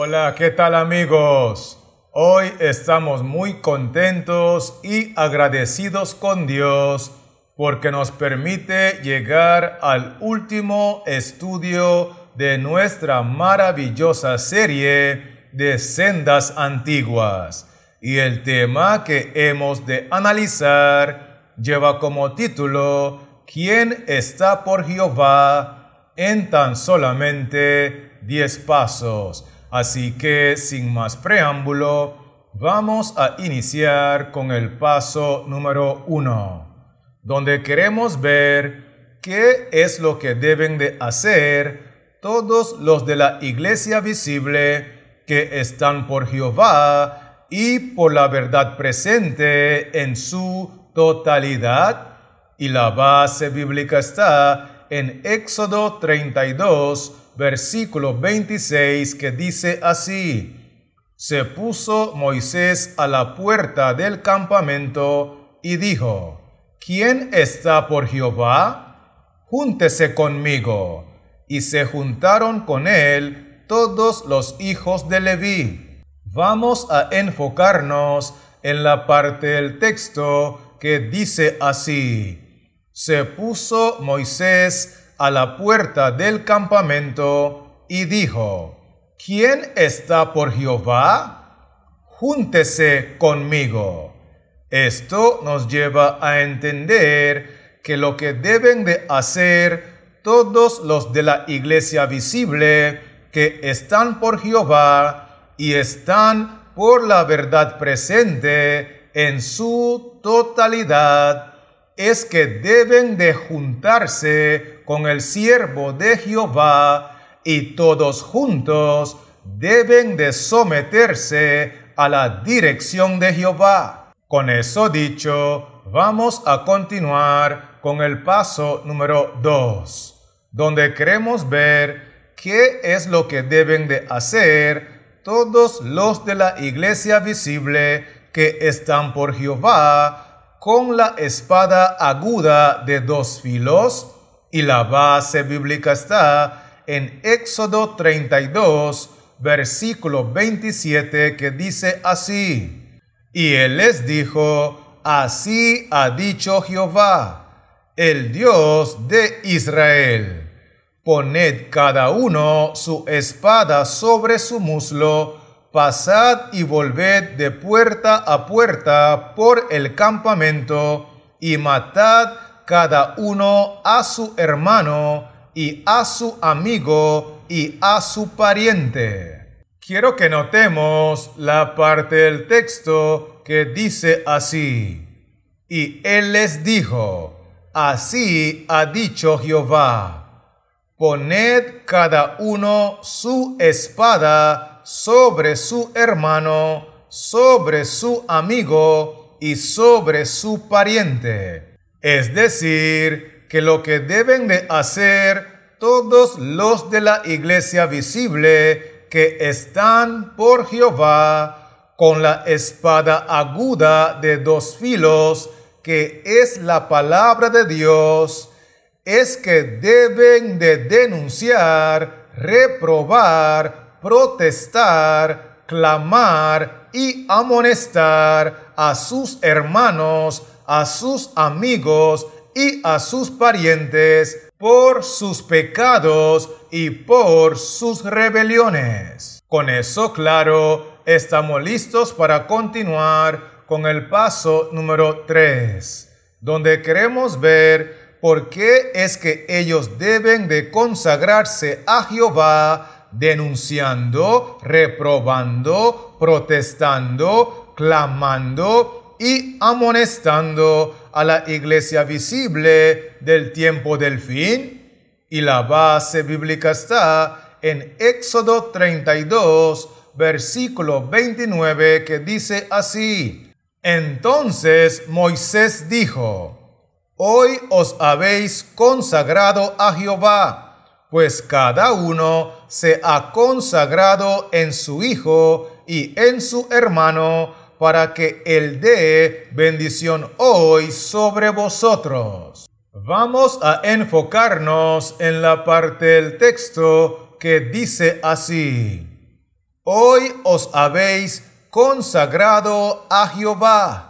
Hola, ¿qué tal amigos? Hoy estamos muy contentos y agradecidos con Dios porque nos permite llegar al último estudio de nuestra maravillosa serie de Sendas Antiguas. Y el tema que hemos de analizar lleva como título ¿Quién está por Jehová en tan solamente 10 pasos? Así que, sin más preámbulo, vamos a iniciar con el paso número 1, donde queremos ver qué es lo que deben de hacer todos los de la iglesia visible que están por Jehová y por la verdad presente en su totalidad. Y la base bíblica está en Éxodo 32, versículo 26, que dice así: Se puso Moisés a la puerta del campamento y dijo: ¿Quién está por Jehová? Júntese conmigo. Y se juntaron con él todos los hijos de Leví. Vamos a enfocarnos en la parte del texto que dice así: Se puso Moisés a la puerta del campamento y dijo: ¿Quién está por Jehová? Júntese conmigo. Esto nos lleva a entender que lo que deben de hacer todos los de la iglesia visible que están por Jehová y están por la verdad presente en su totalidad es que deben de juntarse con el siervo de Jehová y todos juntos deben de someterse a la dirección de Jehová. Con eso dicho, vamos a continuar con el paso número 2, donde queremos ver qué es lo que deben de hacer todos los de la iglesia visible que están por Jehová con la espada aguda de 2 filos, y la base bíblica está en Éxodo 32, versículo 27, que dice así: Y él les dijo: Así ha dicho Jehová, el Dios de Israel: Poned cada uno su espada sobre su muslo, pasad y volved de puerta a puerta por el campamento, y matad cada uno a su hermano, y a su amigo, y a su pariente. Quiero que notemos la parte del texto que dice así: Y él les dijo: Así ha dicho Jehová: Poned cada uno su espada sobre su hermano, sobre su amigo y sobre su pariente. Es decir, que lo que deben de hacer todos los de la iglesia visible que están por Jehová con la espada aguda de 2 filos, que es la palabra de Dios, es que deben de denunciar, reprobar, protestar, clamar y amonestar a sus hermanos, a sus amigos y a sus parientes por sus pecados y por sus rebeliones. Con eso claro, estamos listos para continuar con el paso número 3, donde queremos ver por qué es que ellos deben de consagrarse a Jehová, denunciando, reprobando, protestando, clamando y amonestando a la iglesia visible del tiempo del fin. Y la base bíblica está en Éxodo 32, versículo 29, que dice así: Entonces Moisés dijo: Hoy os habéis consagrado a Jehová, pues cada uno se ha consagrado en su hijo y en su hermano, para que él dé bendición hoy sobre vosotros. Vamos a enfocarnos en la parte del texto que dice así: Hoy os habéis consagrado a Jehová,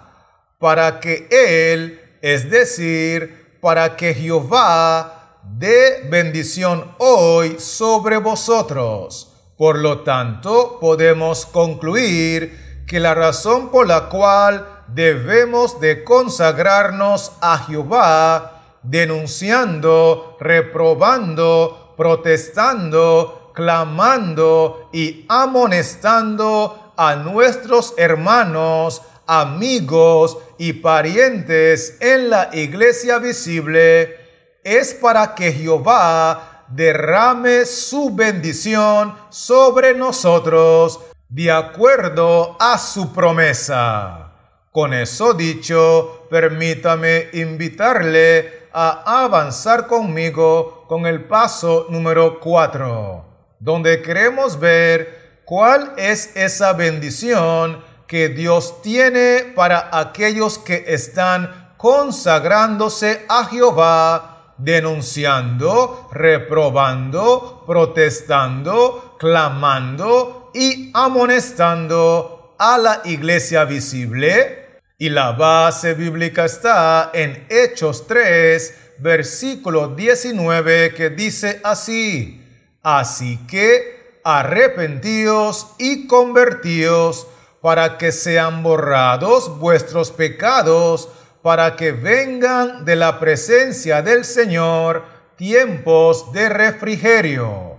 para que Él, es decir, para que Jehová dé bendición hoy sobre vosotros. Por lo tanto, podemos concluir que la razón por la cual debemos de consagrarnos a Jehová, denunciando, reprobando, protestando, clamando y amonestando a nuestros hermanos, amigos y parientes en la iglesia visible, es para que Jehová derrame su bendición sobre nosotros de acuerdo a su promesa. Con eso dicho, permítame invitarle a avanzar conmigo con el paso número 4, donde queremos ver cuál es esa bendición que Dios tiene para aquellos que están consagrándose a Jehová, denunciando, reprobando, protestando, clamando y amonestando a la iglesia visible. Y la base bíblica está en Hechos 3, versículo 19, que dice así: así que arrepentíos y convertíos, para que sean borrados vuestros pecados, para que vengan de la presencia del Señor tiempos de refrigerio.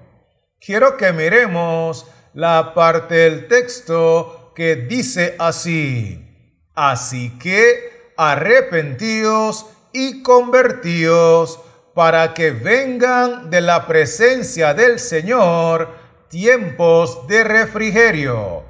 Quiero que miremos la parte del texto que dice así: así que arrepentíos y convertíos, para que vengan de la presencia del Señor tiempos de refrigerio.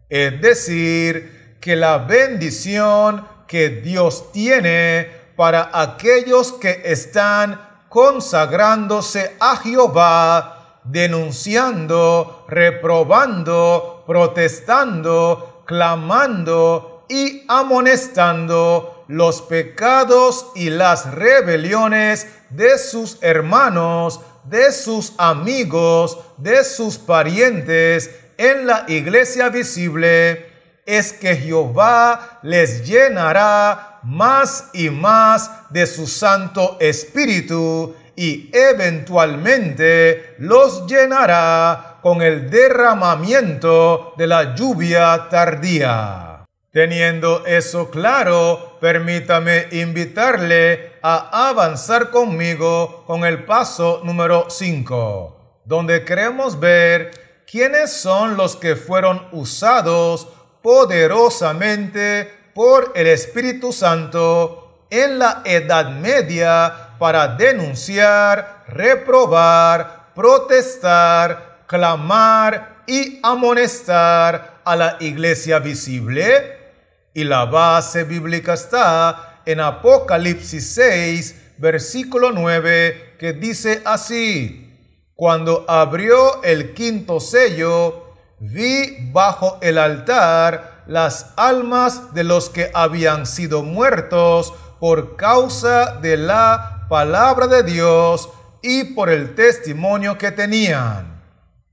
Es decir, que la bendición que Dios tiene para aquellos que están consagrándose a Jehová, denunciando, reprobando, protestando, clamando y amonestando los pecados y las rebeliones de sus hermanos, de sus amigos, de sus parientes en la iglesia visible, es que Jehová les llenará más y más de su Santo Espíritu y eventualmente los llenará con el derramamiento de la lluvia tardía. Teniendo eso claro, permítame invitarle a avanzar conmigo con el paso número 5, donde queremos ver quiénes son los que fueron usados poderosamente por el Espíritu Santo en la Edad Media para denunciar, reprobar, protestar, clamar y amonestar a la iglesia visible. Y la base bíblica está en Apocalipsis 6, versículo 9, que dice así: cuando abrió el quinto sello, vi bajo el altar las almas de los que habían sido muertos por causa de la palabra de Dios y por el testimonio que tenían.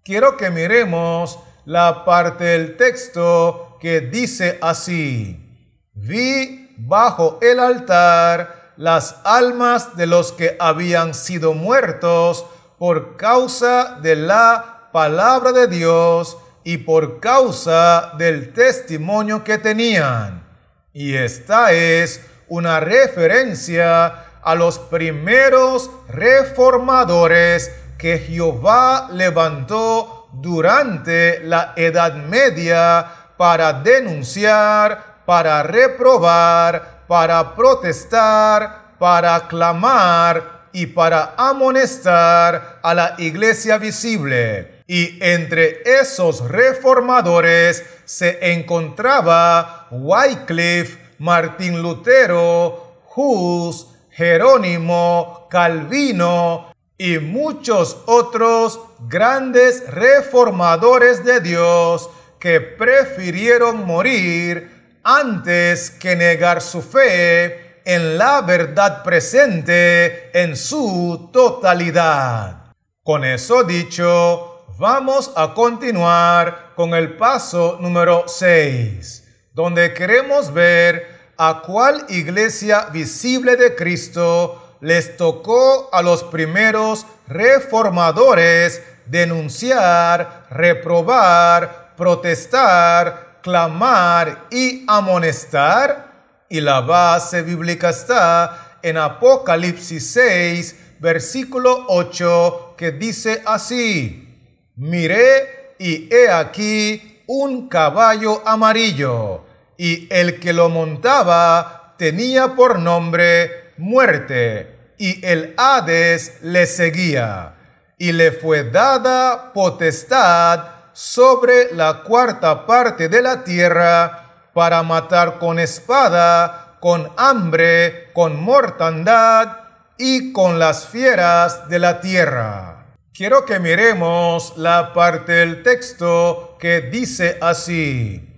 Quiero que miremos la parte del texto que dice así: vi bajo el altar las almas de los que habían sido muertos por causa de la palabra de Dios y por causa del testimonio que tenían. Y esta es una referencia a los primeros reformadores que Jehová levantó durante la Edad Media para denunciar, para reprobar, para protestar, para clamar y para amonestar a la iglesia visible. Y entre esos reformadores se encontraba Wycliffe, Martín Lutero, Hus, Jerónimo, Calvino y muchos otros grandes reformadores de Dios que prefirieron morir antes que negar su fe en la verdad presente en su totalidad. Con eso dicho, vamos a continuar con el paso número 6, donde queremos ver a cuál iglesia visible de Cristo les tocó a los primeros reformadores denunciar, reprobar, protestar, clamar y amonestar. Y la base bíblica está en Apocalipsis 6, versículo 8, que dice así: miré y he aquí un caballo amarillo, y el que lo montaba tenía por nombre Muerte, y el Hades le seguía, y le fue dada potestad sobre la cuarta parte de la tierra para matar con espada, con hambre, con mortandad y con las fieras de la tierra. Quiero que miremos la parte del texto que dice así: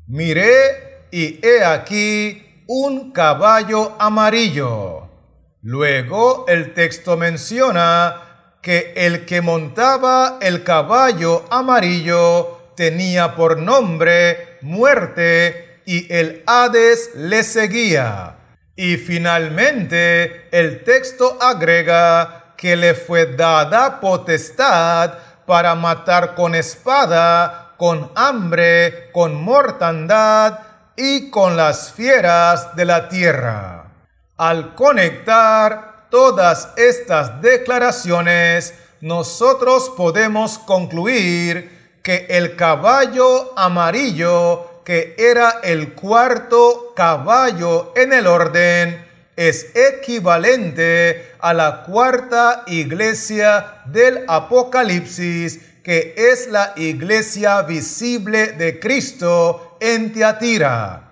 miré y he aquí un caballo amarillo. Luego el texto menciona que el que montaba el caballo amarillo tenía por nombre Muerte, y el Hades le seguía. Y finalmente el texto agrega que le fue dada potestad para matar con espada, con hambre, con mortandad y con las fieras de la tierra. Al conectar todas estas declaraciones, nosotros podemos concluir que el caballo amarillo, que era el cuarto caballo en el orden, es equivalente a la cuarta iglesia del Apocalipsis, que es la iglesia visible de Cristo en Tiatira.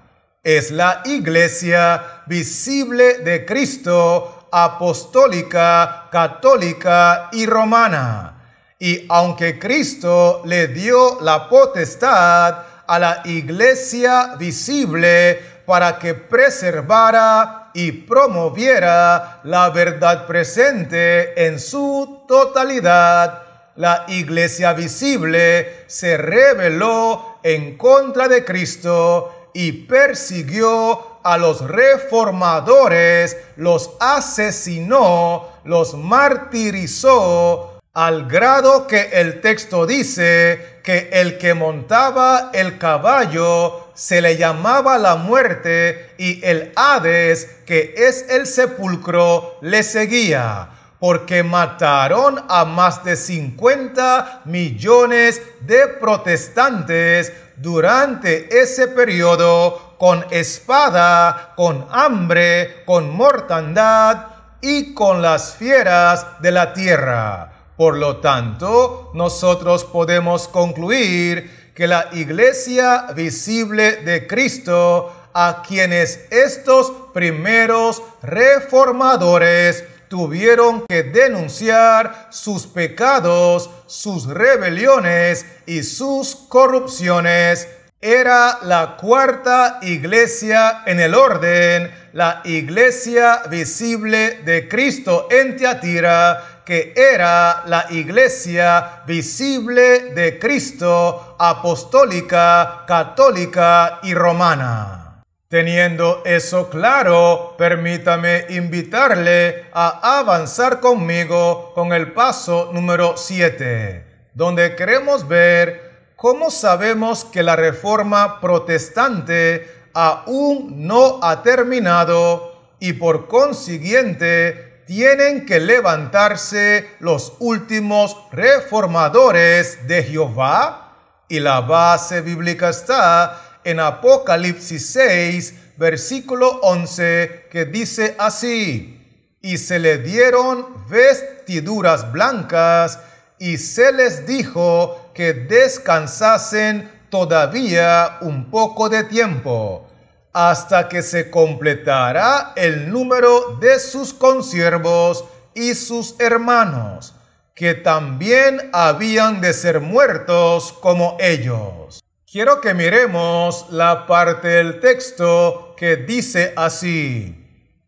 Es la iglesia visible de Cristo, apostólica, católica y romana. Y aunque Cristo le dio la potestad a la iglesia visible para que preservara y promoviera la verdad presente en su totalidad, la iglesia visible se rebeló en contra de Cristo y persiguió a los reformadores, los asesinó, los martirizó, al grado que el texto dice que el que montaba el caballo se le llamaba la Muerte, y el Hades, que es el sepulcro, le seguía, porque mataron a más de 50 millones de protestantes durante ese periodo, con espada, con hambre, con mortandad y con las fieras de la tierra. Por lo tanto, nosotros podemos concluir que la iglesia visible de Cristo, a quienes estos primeros reformadores tuvieron que denunciar sus pecados, sus rebeliones y sus corrupciones, era la cuarta iglesia en el orden, la iglesia visible de Cristo en Tiatira, que era la iglesia visible de Cristo, apostólica, católica y romana. Teniendo eso claro, permítame invitarle a avanzar conmigo con el paso número 7, donde queremos ver cómo sabemos que la reforma protestante aún no ha terminado y por consiguiente tienen que levantarse los últimos reformadores de Jehová. Y la base bíblica está en Apocalipsis 6, versículo 11, que dice así: y se le dieron vestiduras blancas, y se les dijo que descansasen todavía un poco de tiempo, hasta que se completara el número de sus consiervos y sus hermanos, que también habían de ser muertos como ellos. Quiero que miremos la parte del texto que dice así: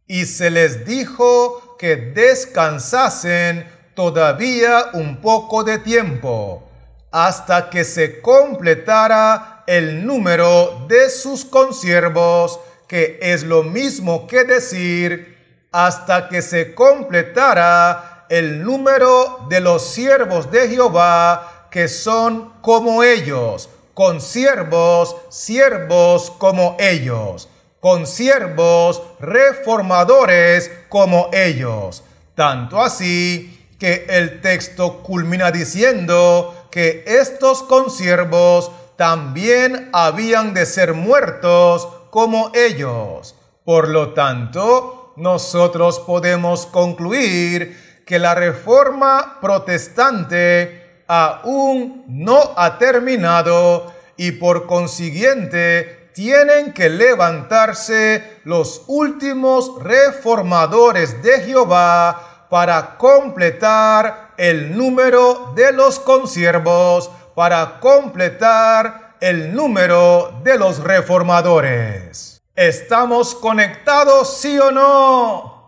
y se les dijo que descansasen todavía un poco de tiempo, hasta que se completara el número de sus consiervos, que es lo mismo que decir, hasta que se completara el número de los siervos de Jehová, que son como ellos, consiervos, siervos como ellos, consiervos, reformadores como ellos. Tanto así que el texto culmina diciendo que estos consiervos también habían de ser muertos como ellos. Por lo tanto, nosotros podemos concluir que la reforma protestante aún no ha terminado y por consiguiente tienen que levantarse los últimos reformadores de Jehová para completar el número de los consiervos, para completar el número de los reformadores. ¿Estamos conectados, sí o no?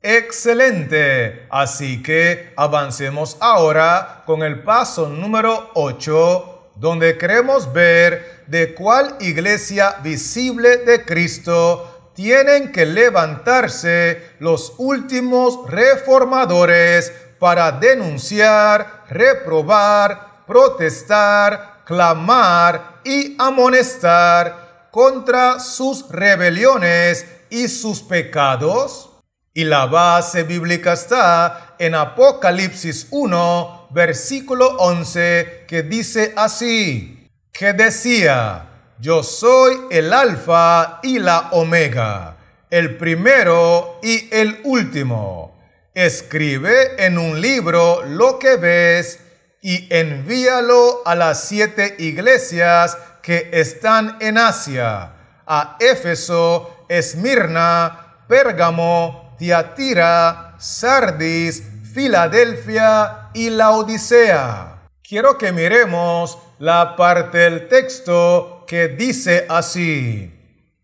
Excelente. Así que avancemos ahora con el paso número 8, donde queremos ver de cuál iglesia visible de Cristo tienen que levantarse los últimos reformadores para denunciar, reprobar, protestar, clamar y amonestar contra sus rebeliones y sus pecados. Y la base bíblica está en Apocalipsis 1, versículo 11, que dice así, que decía: yo soy el Alfa y la Omega, el primero y el último. Escribe en un libro lo que ves y envíalo a las 7 iglesias que están en Asia, a Éfeso, Esmirna, Pérgamo, Tiatira, Sardis, Filadelfia y Laodicea. Quiero que miremos la parte del texto que dice así: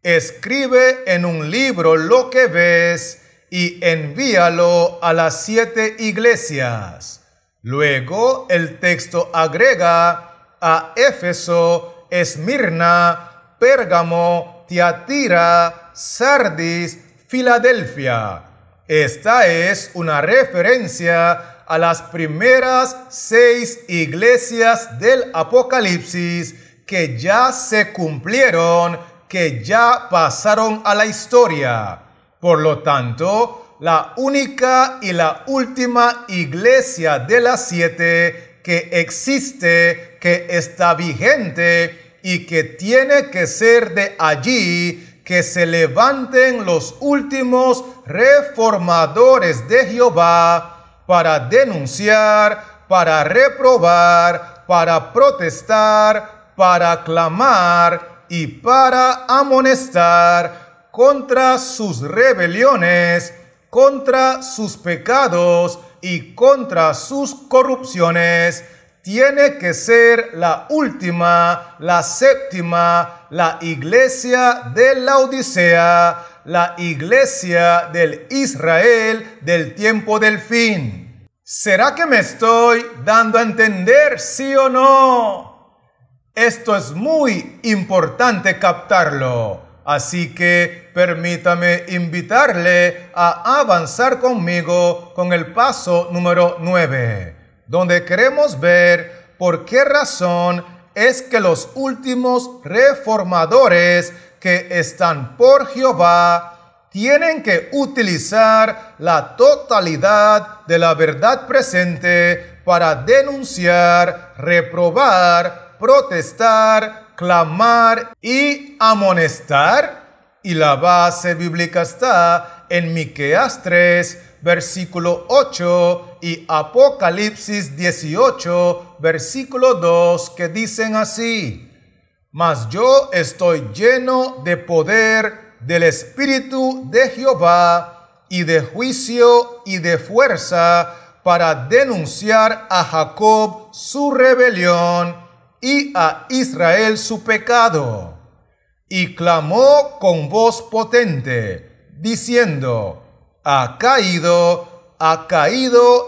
escribe en un libro lo que ves y envíalo a las 7 iglesias. Luego el texto agrega a Éfeso, Esmirna, Pérgamo, Tiatira, Sardis, Filadelfia. Esta es una referencia a las primeras 6 iglesias del Apocalipsis que ya se cumplieron, que ya pasaron a la historia. Por lo tanto, la única y la última iglesia de las 7 que existe, que está vigente y que tiene que ser de allí, que se levanten los últimos reformadores de Jehová para denunciar, para reprobar, para protestar, para clamar y para amonestar contra sus rebeliones, contra sus pecados y contra sus corrupciones. Tiene que ser la última, la séptima, la iglesia de Laodicea, la iglesia del Israel del tiempo del fin. ¿Será que me estoy dando a entender, sí o no? Esto es muy importante captarlo. Así que permítame invitarle a avanzar conmigo con el paso número 9, donde queremos ver por qué razón es que los últimos reformadores que están por Jehová tienen que utilizar la totalidad de la verdad presente para denunciar, reprobar, protestar, clamar y amonestar. Y la base bíblica está en Miqueas 3, versículo 8 y Apocalipsis 18, versículo 2, que dicen así: mas yo estoy lleno de poder del Espíritu de Jehová y de juicio y de fuerza para denunciar a Jacob su rebelión y a Israel su pecado. Y clamó con voz potente, diciendo: ha caído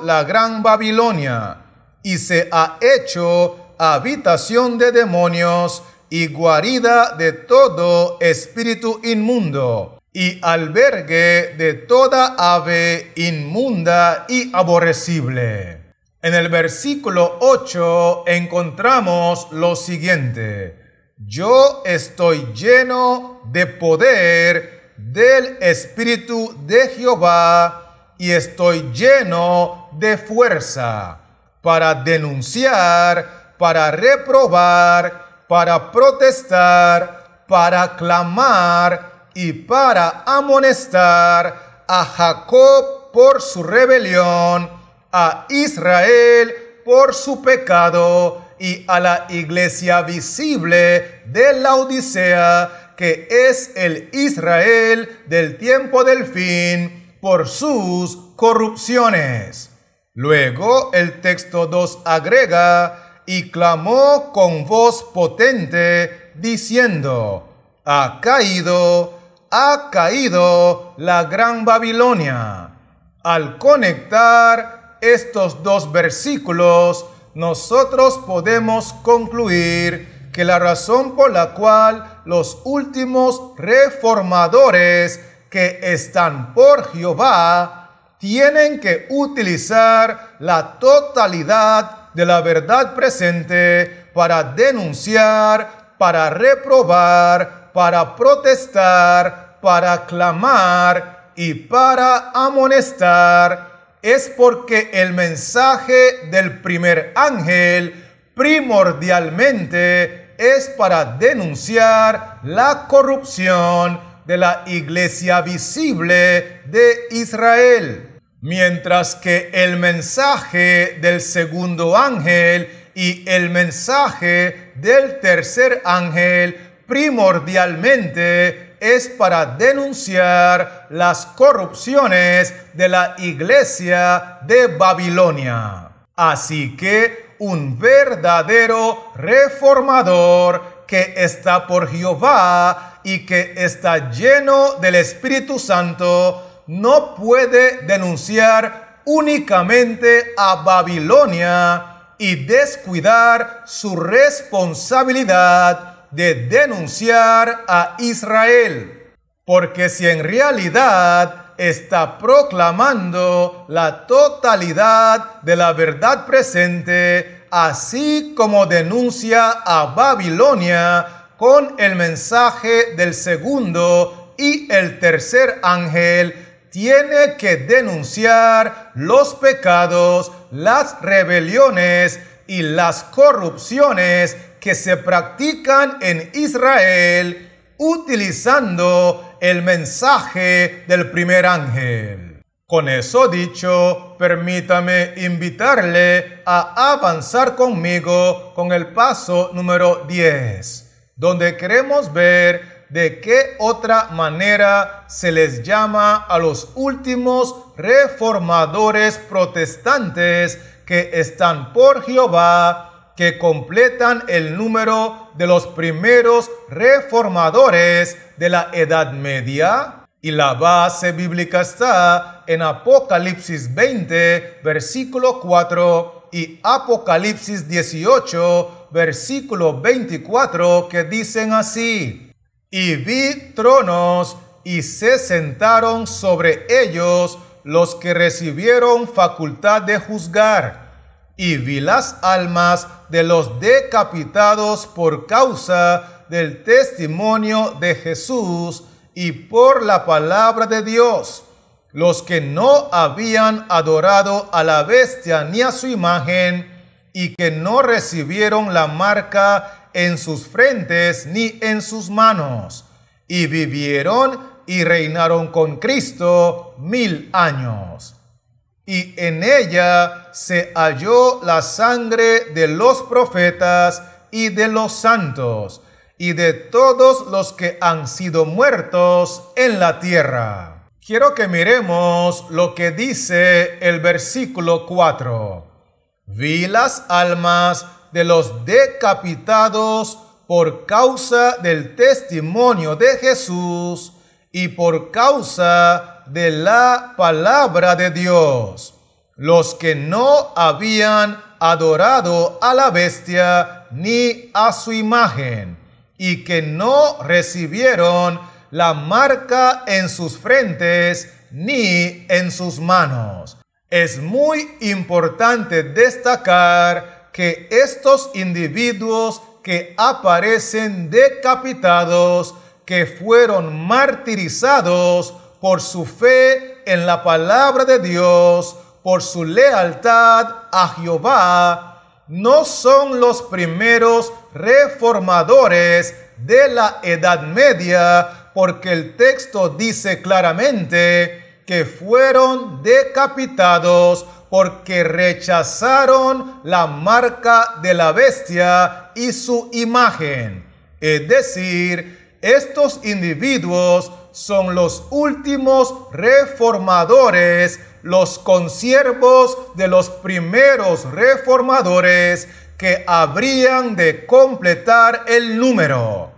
la gran Babilonia, y se ha hecho habitación de demonios y guarida de todo espíritu inmundo, y albergue de toda ave inmunda y aborrecible. En el versículo 8 encontramos lo siguiente: yo estoy lleno de poder del Espíritu de Jehová y estoy lleno de fuerza para denunciar, para reprobar, para protestar, para clamar y para amonestar a Jacob por su rebelión, a Israel por su pecado y a la iglesia visible de Laodicea, que es el Israel del tiempo del fin, por sus corrupciones. Luego el texto 2 agrega: y clamó con voz potente, diciendo: ha caído la gran Babilonia. Al conectar estos dos versículos, nosotros podemos concluir que la razón por la cual los últimos reformadores que están por Jehová tienen que utilizar la totalidad de la verdad presente para denunciar, para reprobar, para protestar, para clamar y para amonestar, es porque el mensaje del primer ángel primordialmente es para denunciar la corrupción de la iglesia visible de Israel, mientras que el mensaje del segundo ángel y el mensaje del tercer ángel primordialmente es para denunciar las corrupciones de la iglesia de Babilonia. Así que un verdadero reformador que está por Jehová y que está lleno del Espíritu Santo no puede denunciar únicamente a Babilonia y descuidar su responsabilidad de denunciar a Israel, porque si en realidad está proclamando la totalidad de la verdad presente, así como denuncia a Babilonia con el mensaje del segundo y el tercer ángel, tiene que denunciar los pecados, las rebeliones y las corrupciones que se practican en Israel utilizando el mensaje del primer ángel. Con eso dicho, permítame invitarle a avanzar conmigo con el paso número 10, donde queremos ver de qué otra manera se les llama a los últimos reformadores protestantes que están por Jehová, que completan el número de los primeros reformadores de la Edad Media. Y la base bíblica está en Apocalipsis 20, versículo 4 y Apocalipsis 18, versículo 24, que dicen así: y vi tronos y se sentaron sobre ellos los que recibieron facultad de juzgar. Y vi las almas de los decapitados por causa del testimonio de Jesús y por la palabra de Dios, los que no habían adorado a la bestia ni a su imagen, y que no recibieron la marca en sus frentes ni en sus manos, y vivieron y reinaron con Cristo 1000 años. Y en ella se halló la sangre de los profetas y de los santos, y de todos los que han sido muertos en la tierra. Quiero que miremos lo que dice el versículo 4. Vi las almas de los decapitados por causa del testimonio de Jesús y por causa de la palabra de Dios. los que no habían adorado a la bestia ni a su imagen, y que no recibieron la marca en sus frentes ni en sus manos. Es muy importante destacar que estos individuos que aparecen decapitados, que fueron martirizados por su fe en la palabra de Dios, por su lealtad a Jehová, no son los primeros reformadores de la Edad Media, porque el texto dice claramente que fueron decapitados porque rechazaron la marca de la bestia y su imagen. Es decir, estos individuos son los últimos reformadores, los consiervos de los primeros reformadores que habrían de completar el número.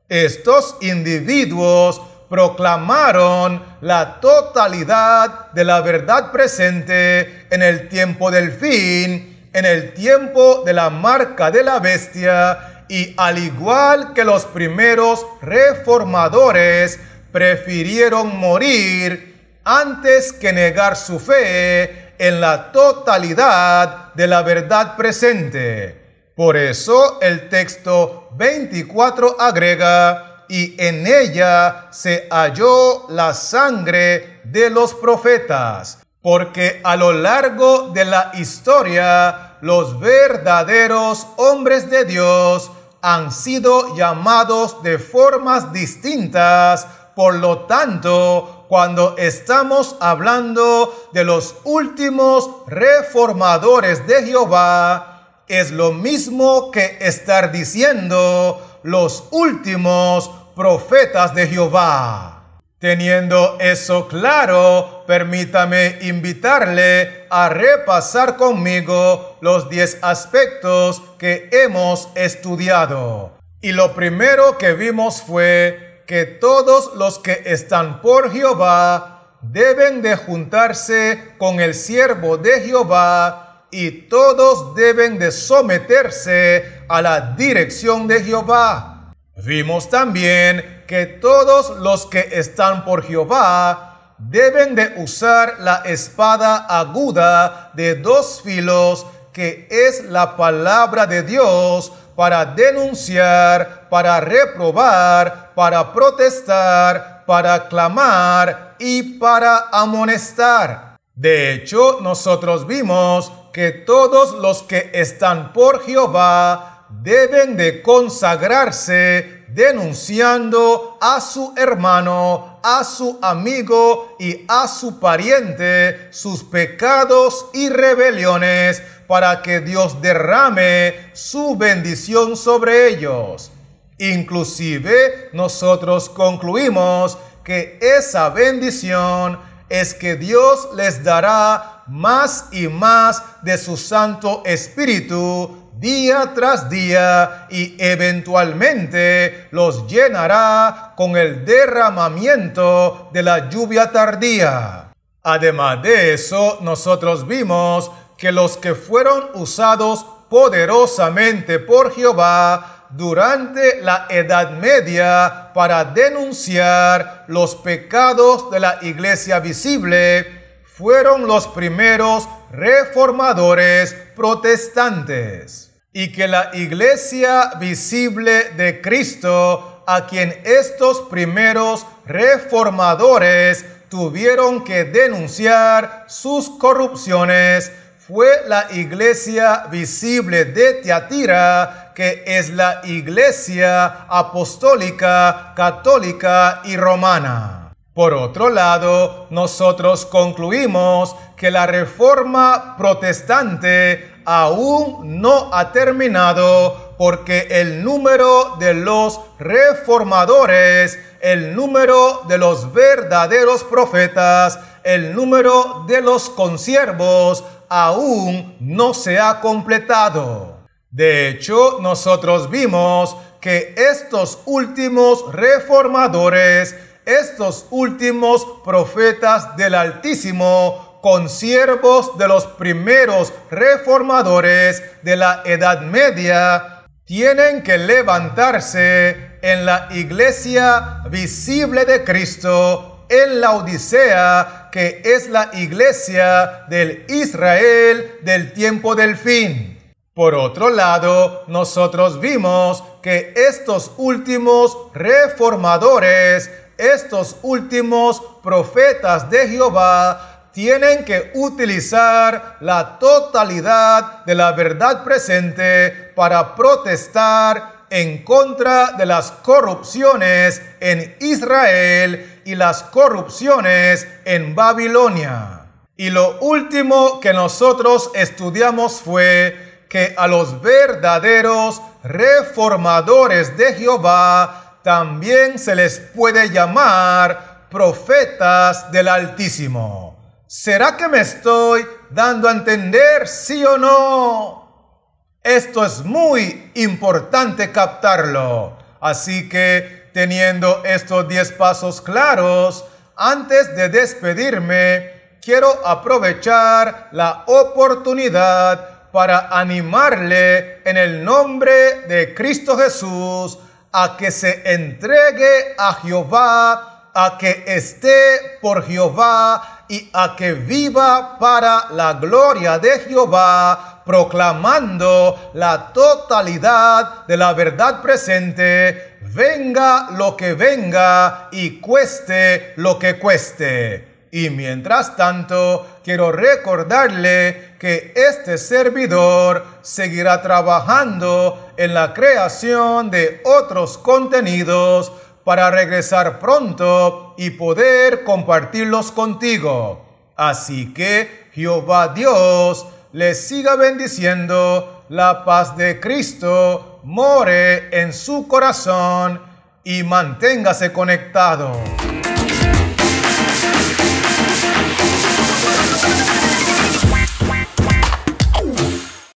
Estos individuos proclamaron la totalidad de la verdad presente en el tiempo del fin, en el tiempo de la marca de la bestia, y al igual que los primeros reformadores, prefirieron morir antes que negar su fe en la totalidad de la verdad presente. Por eso el texto 24 agrega: y en ella se halló la sangre de los profetas, porque a lo largo de la historia los verdaderos hombres de Dios han sido llamados de formas distintas. Por lo tanto, cuando estamos hablando de los últimos reformadores de Jehová, es lo mismo que estar diciendo los últimos profetas de Jehová. Teniendo eso claro, permítame invitarle a repasar conmigo los 10 aspectos que hemos estudiado. Y lo primero que vimos fue que todos los que están por Jehová deben de juntarse con el siervo de Jehová, y todos deben de someterse a la dirección de Jehová. Vimos también que todos los que están por Jehová deben de usar la espada aguda de 2 filos, que es la palabra de Dios, para denunciar, para reprobar, para protestar, para clamar y para amonestar. De hecho, nosotros vimos que todos los que están por Jehová deben de consagrarse denunciando a su hermano, a su amigo y a su pariente sus pecados y rebeliones, para que Dios derrame su bendición sobre ellos. Inclusive nosotros concluimos que esa bendición es que Dios les dará más y más de su Santo Espíritu día tras día, y eventualmente los llenará con el derramamiento de la lluvia tardía. Además de eso, nosotros vimos que los que fueron usados poderosamente por Jehová durante la Edad Media para denunciar los pecados de la iglesia visible fueron los primeros reformadores protestantes. Y que la iglesia visible de Cristo, a quien estos primeros reformadores tuvieron que denunciar sus corrupciones, fue la iglesia visible de Tiatira, que es la iglesia apostólica, católica y romana. Por otro lado, nosotros concluimos que la reforma protestante aún no ha terminado, porque el número de los reformadores, el número de los verdaderos profetas, el número de los consiervos aún no se ha completado. De hecho, nosotros vimos que estos últimos reformadores, estos últimos profetas del Altísimo, consiervos de los primeros reformadores de la Edad Media, tienen que levantarse en la iglesia visible de Cristo en la Odisea, que es la iglesia del Israel del tiempo del fin. Por otro lado, nosotros vimos que estos últimos reformadores, estos últimos profetas de Jehová, tienen que utilizar la totalidad de la verdad presente para protestar en contra de las corrupciones en Israel y las corrupciones en Babilonia. Y lo último que nosotros estudiamos fue que a los verdaderos reformadores de Jehová también se les puede llamar profetas del Altísimo. ¿Será que me estoy dando a entender, sí o no? Esto es muy importante captarlo. Así que, teniendo estos 10 pasos claros, antes de despedirme, quiero aprovechar la oportunidad para animarle en el nombre de Cristo Jesús a que se entregue a Jehová, a que esté por Jehová y a que viva para la gloria de Jehová, proclamando la totalidad de la verdad presente, venga lo que venga y cueste lo que cueste. Y mientras tanto, quiero recordarle que este servidor seguirá trabajando en la creación de otros contenidos para regresar pronto y poder compartirlos contigo. Así que Jehová Dios les siga bendiciendo, la paz de Cristo more en su corazón y manténgase conectado.